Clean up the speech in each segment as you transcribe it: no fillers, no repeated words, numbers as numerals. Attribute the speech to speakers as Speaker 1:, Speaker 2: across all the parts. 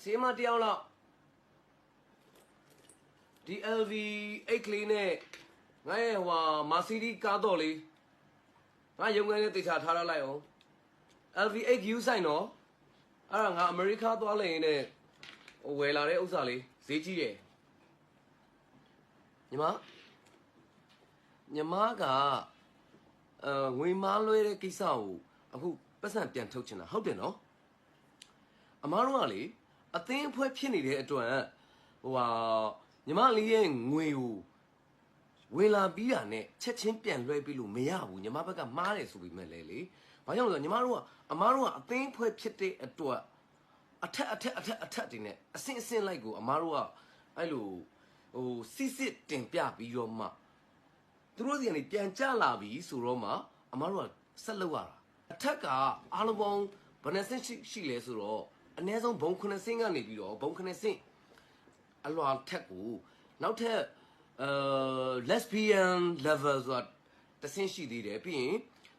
Speaker 1: စေမတယောက်လောက်ဒီ LV 8ကလေးနဲ့ငါရဲ့ဟိုမာစီဒီကားတော့လေးငါရုံငန်းနဲ့တေချာထားရလိုက်အောင် LV 8 U ဆိုင်တော့အဲ့ဒါငါအမေရိကသွားလိုက်ရင်လည်းဝယ်လာတဲ့ဥစ္စာလေးဈေးကြီးတယ်ညီမကငွေမားလွှဲတဲ့ကိစ္စကိုအခုပတ်စံပြန်ထုတ်ချင်တာဟုတ်တယ်နော်အမားတို့ကလေအသင်းအဖွဲ့ဖြစ်နေတဲ့အတွက်ညီမလေးရဲ့ငွေကိုဝင်လာပြီးတာနဲ့ချက်ချင်းပြန်လွှဲပြီးလို့မရဘူးညီမဘက်ကမှားတယ်ဆိုပြီးမဲ့လေဘာကြောင့်လဲဆိုတော့ညီမတို့ကအမားတို့ကအသင်းအဖွဲ့ဖြစ်တဲ့အတွက်အထက်တွေနဲ့အစင်လိုက်ကိုအမားတို့ကအဲ့လိုစစ်တင်ပြပြီးတော့မှသူတို့စီကနေပြန်ကြလာပြီဆိုတော့မှအမားတို့ကဆက်လုပ်ရတာအထက်ကအားလုံးပေါင်းဘယ်နှဆင့်ရှိလဲဆိုတော့အနည်းဆုံးဘုံ9ဆင့်ကနေပြီးတော့ဘုံ9ဆင့်အလွာထက်ကိုနောက်ထပ်lesbian level ဆိုတာတဆင့်ရှိသေးတယ်ပြီးရင်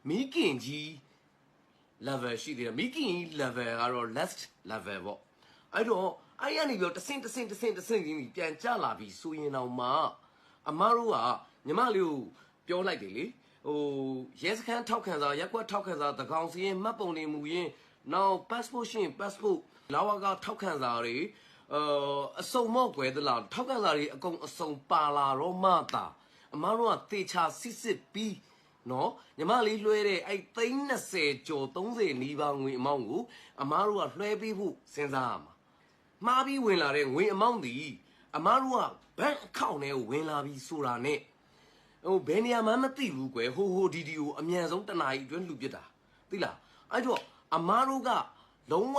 Speaker 1: မိခင်ကြီး level ရှိသေးတယ်မိခင်ကြီး level ကတော့ last level ပေါ့အဲ့တော့အဲ့ရနေပြီးတော့တဆင့်ချင်းပြန်ကြလာပြီဆိုရင်တော့မှအမားတို့ကညီမလေးကိုပြောလိုက်တယ်လေရဲစခန်းထောက်ခံစာရက်ကွက်ထောက်ခံစာတကောင်စီရင်မှတ်ပုံနေမူရင်နောက် passport ရှင် passport လာဝကထောက်ခံစာတွေအစုံမော့ကွယ်သလားထောက်ခံစာတွေအကုန်အစုံပါလာတော့မှသာအမားတို့ကတေချာစစ်ပြီးနော်ညီမလေးလွှဲတဲ့အဲ့30ကျော်30နီးပါးငွေအမောင်းကိုအမားတို့ကလွှဲပေးဖို့စဉ်းစားရမှာမှားပြီးဝင်လာတဲ့ငွေအမောင်းဒီအမားတို့ကဘဏ်အကောင့်ထဲကိုဝင်လာပြီးဆိုတာနဲ့ဘယ်နေရာမှမသိဘူးကွယ်ဟိုဒီကိုအမြန်ဆုံးတနားကြီးအတွင်းလှူပစ်တာသိလားအဲ့တော့အမားတို့ကလုံးဝ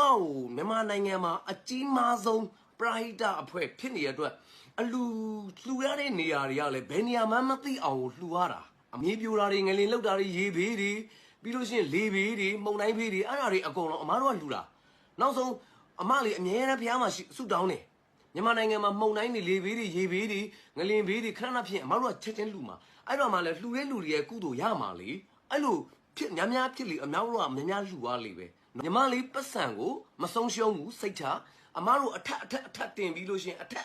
Speaker 1: မြန်မာနိုင်ငံမှာအကြီးမားဆုံးပရိုက်တာအဖွဲ့ဖြစ်နေတဲ့အတွက်အလှူရတဲ့နေရာတွေကလည်းဘယ်နေရာမှမသိအောင်လှူရတာအမြေပြိုတာတွေငလင်လောက်တာတွေရေဘေးတွေပြီးလို့ရှိရင်လေဘေးတွေမှုန်တိုင်းဘေးတွေအဲ့ဒါတွေအကုန်လုံးအမားတို့ကလှူတာနောက်ဆုံးအမလေးအမြဲတမ်းဖျားမှာဆုတောင်းတယ်မြန်မာနိုင်ငံမှာမှုန်တိုင်းတွေလေဘေးတွေရေဘေးတွေငလင်ဘေးတွေခဏဖြစ်အမားတို့ကချက်ချင်းလှူမှာအဲ့တော့မှလည်းလှူတဲ့လူတွေရဲ့ကုသိုလ်ရမှာလေအဲ့လိုဖြစ်များဖြစ်လေအများတို့ကများလှူသွားလေပဲညီမလေးပတ်စံကိုမဆုံးရှုံးဘူးစိတ်ချအမားတို့အထက်တင်ပြီးလို့ရှိရင်အထက်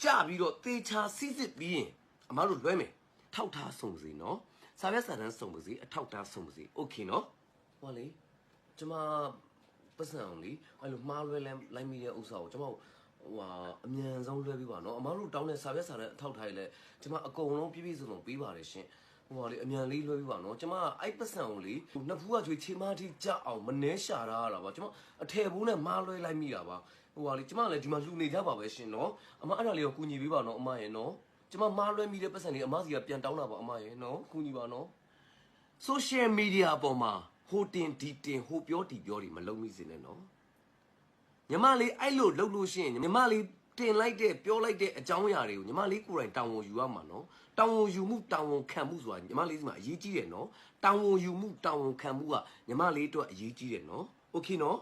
Speaker 1: ကြပြီးတော့တေချာစစ်ပြီးရင်အမားတို့လွှဲမယ်ထောက်ထားဆုံးပါစေနော်စာရွက်စာတမ်းဆုံးပါစေအထောက်ထားဆုံးပါစေโอเคနော်ဟောလေကျမပတ်စံအောင်လေအဲ့လိုမှားလွှဲလိုက်မိတဲ့ဥစ္စာကိုကျမအမြန်ဆုံးလွှဲပြီးပါနော်အမားတို့တောင်းတဲ့စာရွက်စာတမ်းအထောက်ထားရလဲကျမအကုန်လုံးပြည့်စုံပေးပါတယ်ရှင်လေအမြန်လေးလွှဲပြီးပါနော်ကျမအဲ့ပတ်စံကိုလေနှစ်ဖူးကကျွေးချေမတိကြအောင်မနှဲရှာရတာပါကျမအထယ်ဘူးနဲ့မှားလွှဲလိုက်မိတာပါလေကျမလည်းဒီမှာလှူနေကြပါပဲရှင်နော်အမအဲ့ဒါလေးကိုကူညီပေးပါနော်အမရဲ့နော်ကျမမှားလွှဲမိတဲ့ပတ်စံလေးအမစီကပြန်တောင်းတာပါအမရဲ့နော်ကူညီပါနော် social media အပေါ်မှာဟိုတင်ဒီတင်ဟိုပြောဒီပြောတွေမလုံးမိစေနဲ့နော်ညီမလေးအဲ့လိုလှုပ်လို့ရှိရင်ညီမလေးတင်လိုက်တဲ့ပြောလိုက်တဲ့အကြောင်းအရာတွေကိုညီမလေးကိုယ်တိုင်တောင်းဝန်ယူရမှာနော်တောင်းဝန်ယူမှုတောင်းဝန်ခံမှုဆိုတာညီမလေးစီမှာအရေးကြီးတယ်နော်တောင်းဝန်ယူမှုတောင်းဝန်ခံမှုကညီမလေးအတွက်အရေးကြီးတယ်နော်โอเคနော်